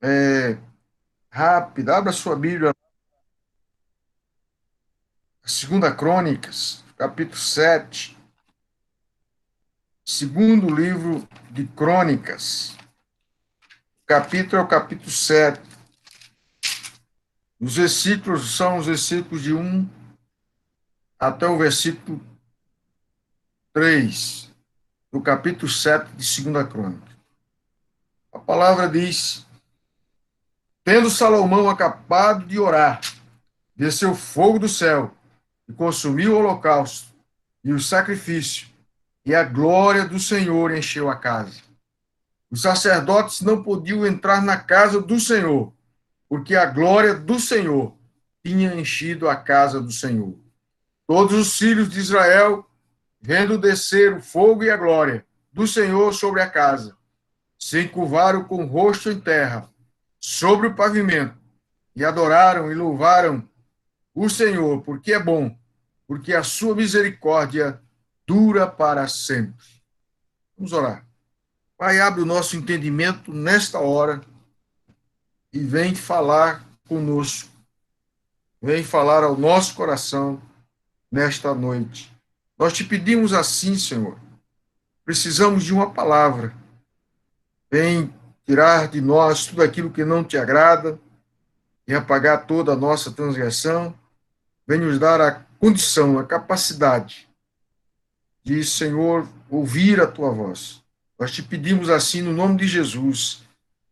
é, rápida. Abra sua Bíblia, Segunda Crônicas, capítulo 7, segundo livro de Crônicas. Capítulo é o capítulo 7. Os versículos são os versículos de 1 até o versículo 3, do capítulo 7 de Segunda Crônica. A palavra diz: Tendo Salomão acabado de orar, desceu fogo do céu e consumiu o holocausto e o sacrifício, e a glória do Senhor encheu a casa. Os sacerdotes não podiam entrar na casa do Senhor, porque a glória do Senhor tinha enchido a casa do Senhor. Todos os filhos de Israel, vendo descer o fogo e a glória do Senhor sobre a casa, se encurvaram com o rosto em terra, sobre o pavimento, e adoraram e louvaram o Senhor, porque é bom, porque a sua misericórdia dura para sempre. Vamos orar. Pai, abre o nosso entendimento nesta hora e vem falar conosco. Vem falar ao nosso coração nesta noite. Nós te pedimos assim, Senhor. Precisamos de uma palavra. Vem tirar de nós tudo aquilo que não te agrada e apagar toda a nossa transgressão. Vem nos dar a condição, a capacidade de, Senhor, ouvir a tua voz. Nós te pedimos assim no nome de Jesus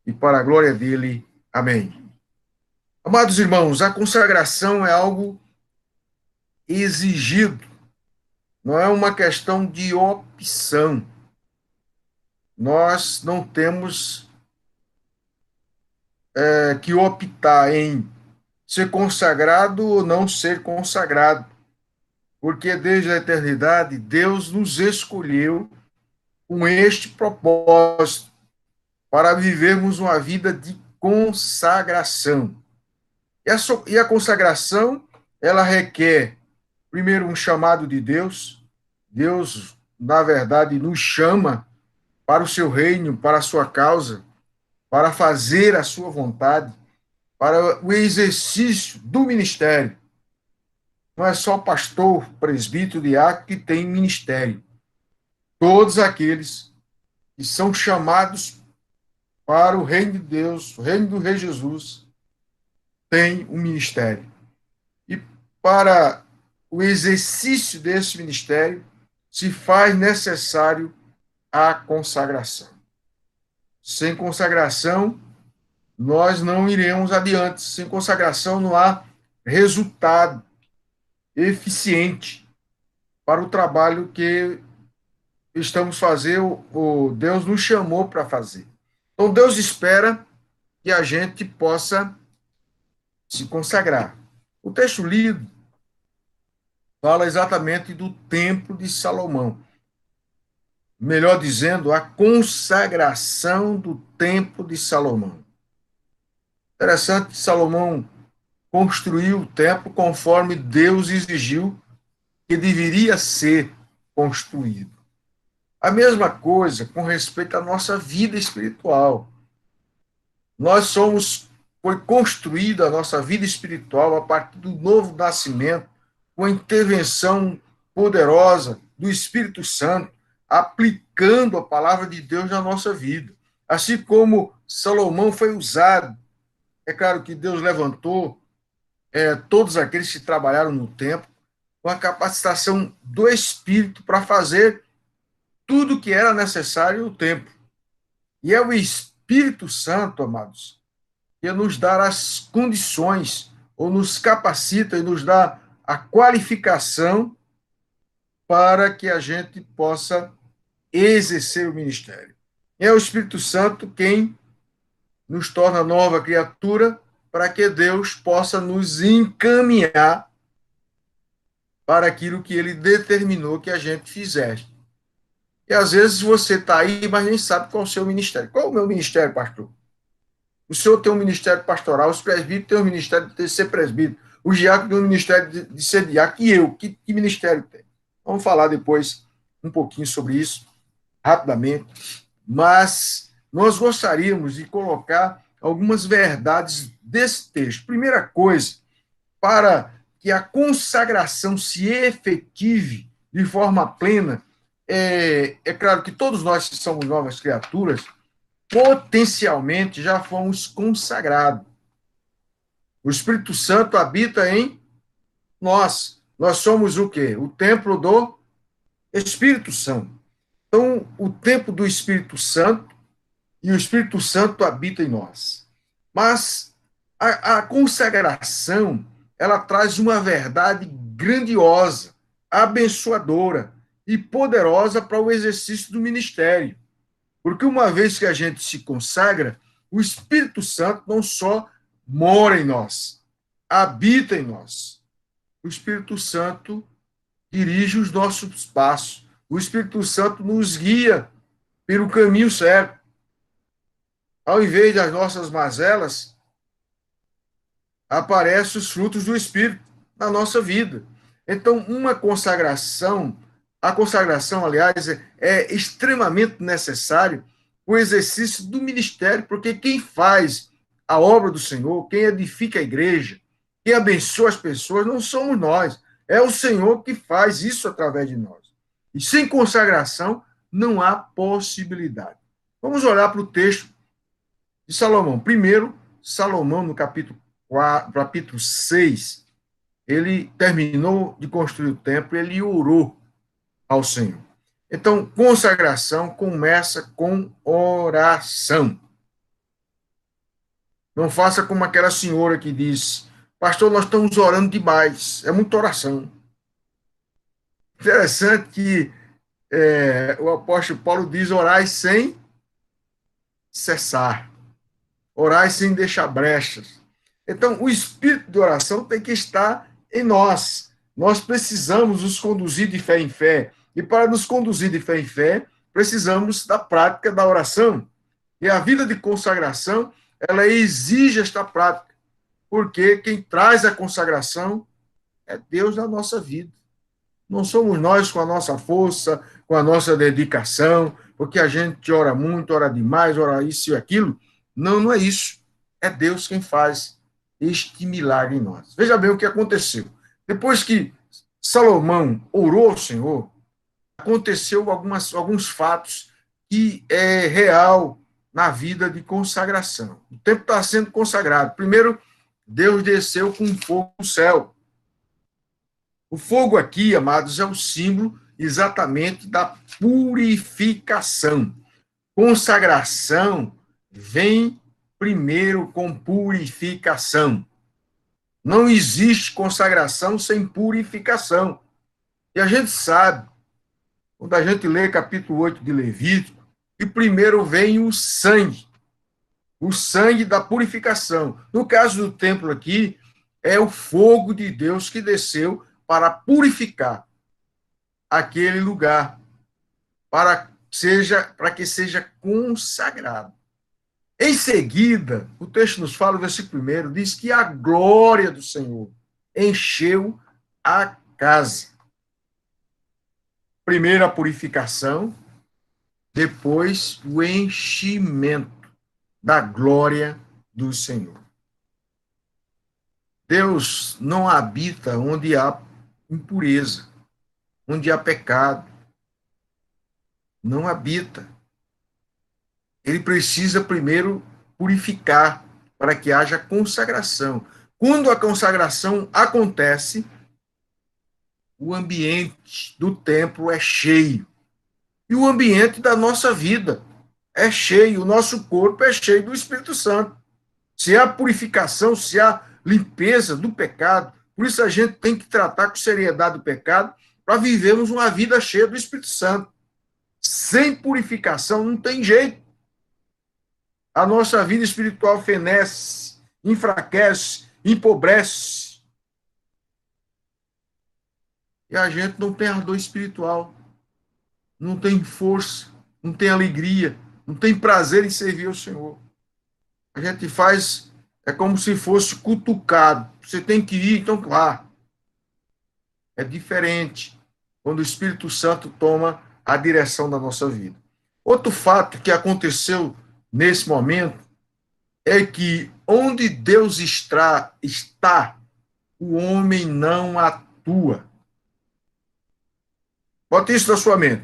e para a glória dele. Amém. Amados irmãos, a consagração é algo exigido, não é uma questão de opção. Nós não temos que optar em ser consagrado ou não ser consagrado, porque desde a eternidade Deus nos escolheu com este propósito, para vivermos uma vida de consagração. E a consagração, ela requer, primeiro, um chamado de Deus. Deus, na verdade, nos chama para o seu reino, para a sua causa, para fazer a sua vontade, para o exercício do ministério. Não é só pastor, presbítero, diácono que tem ministério. Todos aqueles que são chamados para o reino de Deus, o reino do Rei Jesus, têm um ministério. E para o exercício desse ministério, se faz necessário a consagração. Sem consagração, nós não iremos adiante. Sem consagração, não há resultado eficiente para o trabalho que estamos fazendo, o Deus nos chamou para fazer. Então, Deus espera que a gente possa se consagrar. O texto lido fala exatamente do Templo de Salomão. Melhor dizendo, a consagração do Templo de Salomão. Interessante que Salomão construiu o templo conforme Deus exigiu que deveria ser construído. A mesma coisa com respeito à nossa vida espiritual. Foi construída a nossa vida espiritual a partir do novo nascimento, com a intervenção poderosa do Espírito Santo, aplicando a palavra de Deus na nossa vida. Assim como Salomão foi usado, é claro que Deus levantou todos aqueles que trabalharam no templo, com a capacitação do Espírito para fazer tudo o que era necessário no templo. E é o Espírito Santo, amados, que nos dá as condições, ou nos capacita e nos dá a qualificação para que a gente possa exercer o ministério. E é o Espírito Santo quem nos torna nova criatura para que Deus possa nos encaminhar para aquilo que ele determinou que a gente fizesse. E às vezes você está aí, mas nem sabe qual é o seu ministério. Qual é o meu ministério, pastor? O senhor tem um ministério pastoral, os presbíteros têm um ministério de ser presbítero, o diácono tem um ministério de ser diácono, e eu, que ministério tem? Vamos falar depois um pouquinho sobre isso, rapidamente, mas nós gostaríamos de colocar algumas verdades desse texto. Primeira coisa, para que a consagração se efetive de forma plena, é claro que todos nós que somos novas criaturas, potencialmente já fomos consagrados. O Espírito Santo habita em nós. Nós somos o quê? O templo do Espírito Santo. Então, o templo do Espírito Santo e o Espírito Santo habita em nós. Mas a consagração, ela traz uma verdade grandiosa, abençoadora e poderosa para o exercício do ministério. Porque uma vez que a gente se consagra, o Espírito Santo não só mora em nós, habita em nós. O Espírito Santo dirige os nossos passos. O Espírito Santo nos guia pelo caminho certo. Ao invés das nossas mazelas, aparecem os frutos do Espírito na nossa vida. Então, a consagração, aliás, é extremamente necessário o exercício do ministério, porque quem faz a obra do Senhor, quem edifica a igreja, quem abençoa as pessoas, não somos nós. É o Senhor que faz isso através de nós. E sem consagração, não há possibilidade. Vamos olhar para o texto de Salomão. Primeiro, Salomão, no capítulo 6, ele terminou de construir o templo, ele orou ao Senhor. Então, consagração começa com oração. Não faça como aquela senhora que diz: pastor, nós estamos orando demais, é muita oração. Interessante que o apóstolo Paulo diz: orai sem cessar, orai sem deixar brechas. Então, o espírito de oração tem que estar em nós. Nós precisamos nos conduzir de fé em fé. E para nos conduzir de fé em fé, precisamos da prática da oração. E a vida de consagração, ela exige esta prática. Porque quem traz a consagração é Deus na nossa vida. Não somos nós com a nossa força, com a nossa dedicação, porque a gente ora muito, ora demais, ora isso e aquilo. Não, não é isso. É Deus quem faz este milagre em nós. Veja bem o que aconteceu. Depois que Salomão orou ao Senhor, aconteceu alguns fatos que é real na vida de consagração. O templo está sendo consagrado. Primeiro, Deus desceu com fogo do céu. O fogo aqui, amados, é o símbolo exatamente da purificação. Consagração vem primeiro com purificação. Não existe consagração sem purificação. E a gente sabe, quando a gente lê capítulo 8 de Levítico, que primeiro vem o sangue da purificação. No caso do templo aqui, é o fogo de Deus que desceu para purificar aquele lugar, para que seja consagrado. Em seguida, o texto nos fala, o versículo 1, diz que a glória do Senhor encheu a casa. Primeiro a purificação, depois o enchimento da glória do Senhor. Deus não habita onde há impureza, onde há pecado. Não habita. Ele precisa primeiro purificar para que haja consagração. Quando a consagração acontece, o ambiente do templo é cheio. E o ambiente da nossa vida é cheio, o nosso corpo é cheio do Espírito Santo. Se há purificação, se há limpeza do pecado, por isso a gente tem que tratar com seriedade o pecado para vivermos uma vida cheia do Espírito Santo. Sem purificação não tem jeito. A nossa vida espiritual fenece, enfraquece, empobrece. E a gente não tem ardor espiritual, não tem força, não tem alegria, não tem prazer em servir ao Senhor. A gente faz, é como se fosse cutucado. Você tem que ir, então vá. É diferente quando o Espírito Santo toma a direção da nossa vida. Outro fato que aconteceu nesse momento é que onde Deus está, o homem não atua. Bote isso na sua mente.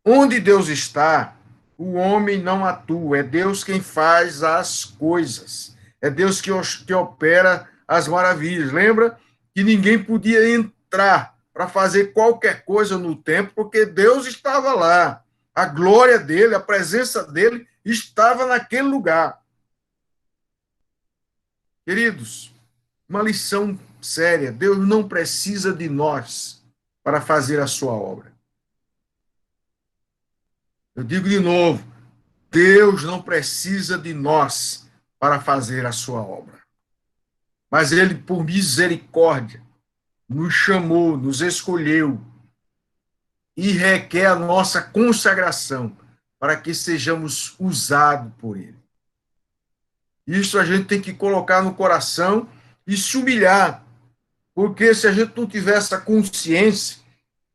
Onde Deus está, o homem não atua. É Deus quem faz as coisas. É Deus que opera as maravilhas. Lembra que ninguém podia entrar para fazer qualquer coisa no templo, porque Deus estava lá. A glória dele, a presença dele estava naquele lugar. Queridos, uma lição séria. Deus não precisa de nós para fazer a sua obra. Eu digo de novo, Deus não precisa de nós para fazer a sua obra. Mas ele, por misericórdia, nos chamou, nos escolheu e requer a nossa consagração para que sejamos usados por ele. Isso a gente tem que colocar no coração e se humilhar, porque se a gente não tiver essa consciência,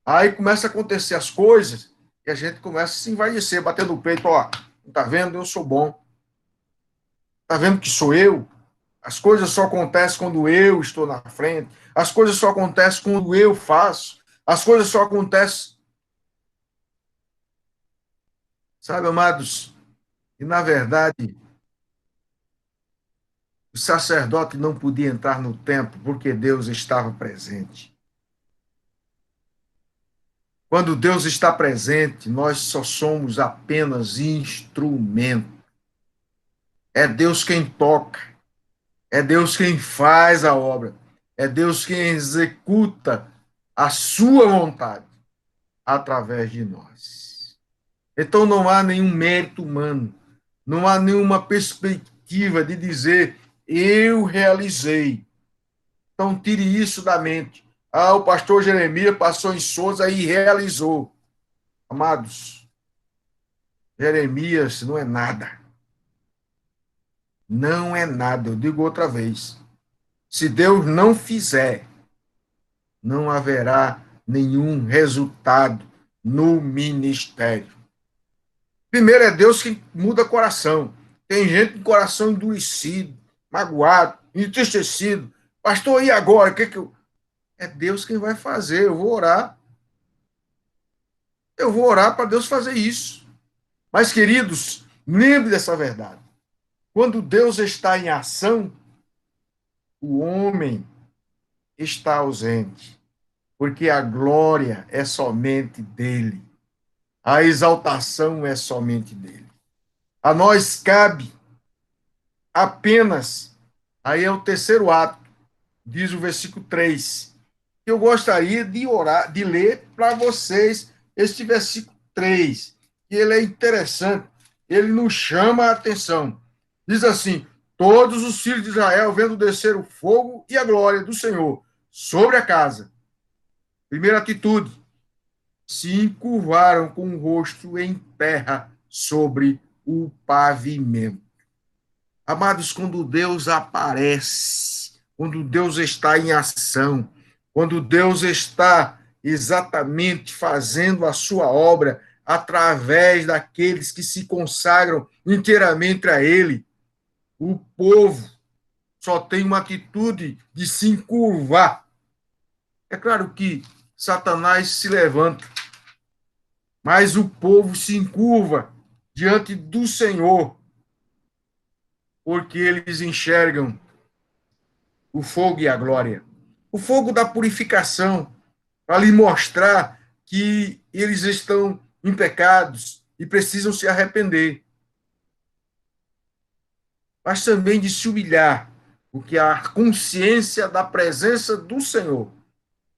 aí começa a acontecer as coisas e a gente começa a se envaidecer, batendo no peito, ó, tá vendo? Eu sou bom. Tá vendo que sou eu? As coisas só acontecem quando eu estou na frente. As coisas só acontecem quando eu faço. As coisas só acontecem. Sabe, amados? E, na verdade, o sacerdote não podia entrar no templo porque Deus estava presente. Quando Deus está presente, nós só somos apenas instrumento. É Deus quem toca. É Deus quem faz a obra. É Deus quem executa a sua vontade através de nós. Então não há nenhum mérito humano, não há nenhuma perspectiva de dizer eu realizei. Então tire isso da mente. Ah, o pastor Jeremias passou em Souza e realizou. Amados, Jeremias não é nada. Não é nada. Eu digo outra vez. Se Deus não fizer, não haverá nenhum resultado no ministério. Primeiro é Deus que muda coração. Tem gente com coração endurecido, magoado, entristecido. Pastor, e agora? Que eu... É Deus quem vai fazer. Eu vou orar. Eu vou orar para Deus fazer isso. Mas, queridos, lembre dessa verdade. Quando Deus está em ação, o homem está ausente, porque a glória é somente dele. A exaltação é somente dele. A nós cabe apenas, aí é o terceiro ato, diz o versículo 3, que eu gostaria de orar, de ler para vocês este versículo 3, que ele é interessante, ele nos chama a atenção. Diz assim: todos os filhos de Israel, vendo descer o fogo e a glória do Senhor sobre a casa. Primeira atitude, se encurvaram com o rosto em terra sobre o pavimento. Amados, quando Deus aparece, quando Deus está em ação, quando Deus está exatamente fazendo a sua obra através daqueles que se consagram inteiramente a Ele, o povo só tem uma atitude de se encurvar. É claro que Satanás se levanta, mas o povo se encurva diante do Senhor, porque eles enxergam o fogo e a glória. O fogo da purificação, para lhe mostrar que eles estão em pecados e precisam se arrepender. Mas também de se humilhar, porque a consciência da presença do Senhor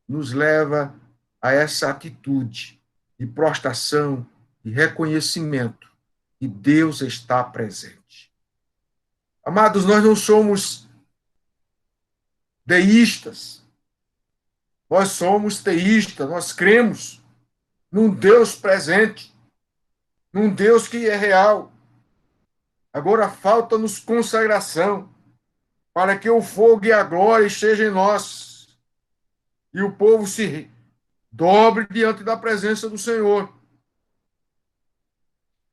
nos leva a essa atitude de prostração, de reconhecimento que Deus está presente. Amados, nós não somos deístas, nós somos teístas, nós cremos num Deus presente, num Deus que é real. Agora falta-nos consagração para que o fogo e a glória estejam em nós e o povo se dobre diante da presença do Senhor.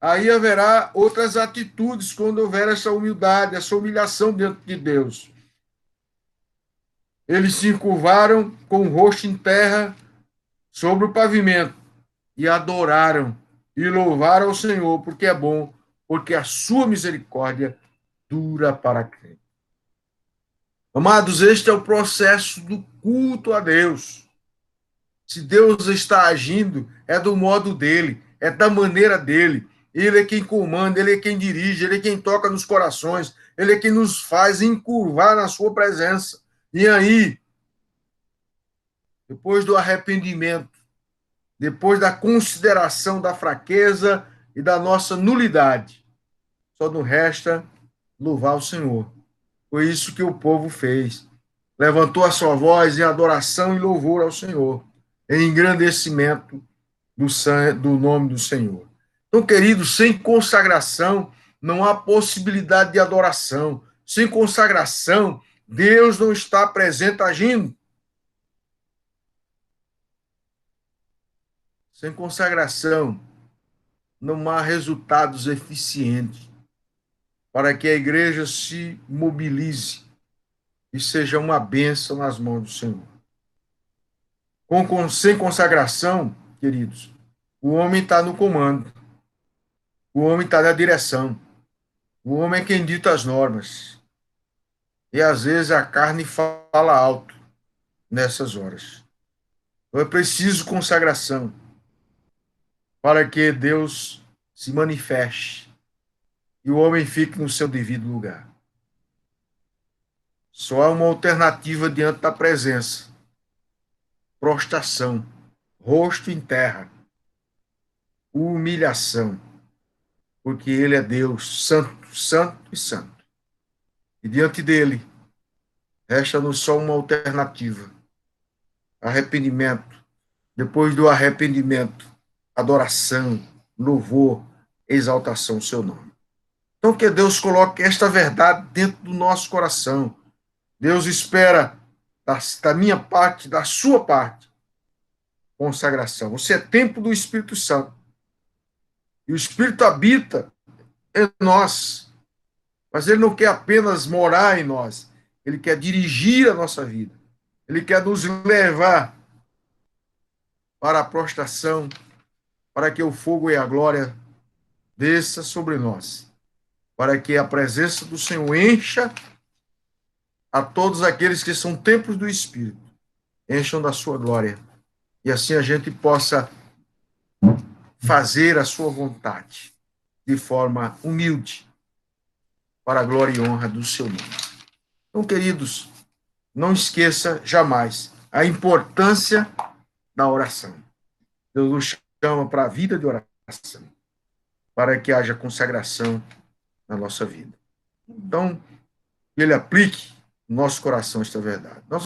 Aí haverá outras atitudes quando houver essa humildade, essa humilhação diante de Deus. Eles se encurvaram com o rosto em terra sobre o pavimento e adoraram e louvaram ao Senhor, porque é bom, porque a sua misericórdia dura para sempre. Amados, este é o processo do culto a Deus. Se Deus está agindo, é do modo dele, é da maneira dele. Ele é quem comanda, ele é quem dirige, ele é quem toca nos corações, ele é quem nos faz encurvar na sua presença. E aí, depois do arrependimento, depois da consideração da fraqueza e da nossa nulidade, só nos resta louvar o Senhor. Foi isso que o povo fez. Levantou a sua voz em adoração e louvor ao Senhor, em engrandecimento do nome do Senhor. Então, queridos, sem consagração não há possibilidade de adoração. Sem consagração, Deus não está presente agindo. Sem consagração, não há resultados eficientes para que a igreja se mobilize e seja uma bênção nas mãos do Senhor. Sem consagração, queridos, o homem está no comando, o homem está na direção, o homem é quem dita as normas. E às vezes a carne fala alto nessas horas. Então é preciso consagração para que Deus se manifeste e o homem fique no seu devido lugar. Só há uma alternativa diante da presença: prostração, rosto em terra, humilhação, porque ele é Deus, santo, santo e santo. E diante dele, resta-nos só uma alternativa: arrependimento. Depois do arrependimento, adoração, louvor, exaltação ao seu nome. Então, que Deus coloque esta verdade dentro do nosso coração. Deus espera da minha parte, da sua parte, consagração. Você é templo do Espírito Santo. E o Espírito habita em nós. Mas ele não quer apenas morar em nós. Ele quer dirigir a nossa vida. Ele quer nos levar para a prostração, para que o fogo e a glória desça sobre nós, para que a presença do Senhor encha a todos aqueles que são templos do Espírito, encham da sua glória, e assim a gente possa fazer a sua vontade de forma humilde, para a glória e honra do seu nome. Então, queridos, não esqueça jamais a importância da oração. Deus nos chama para a vida de oração, para que haja consagração na nossa vida. Então, que ele aplique no nosso coração esta verdade. Nós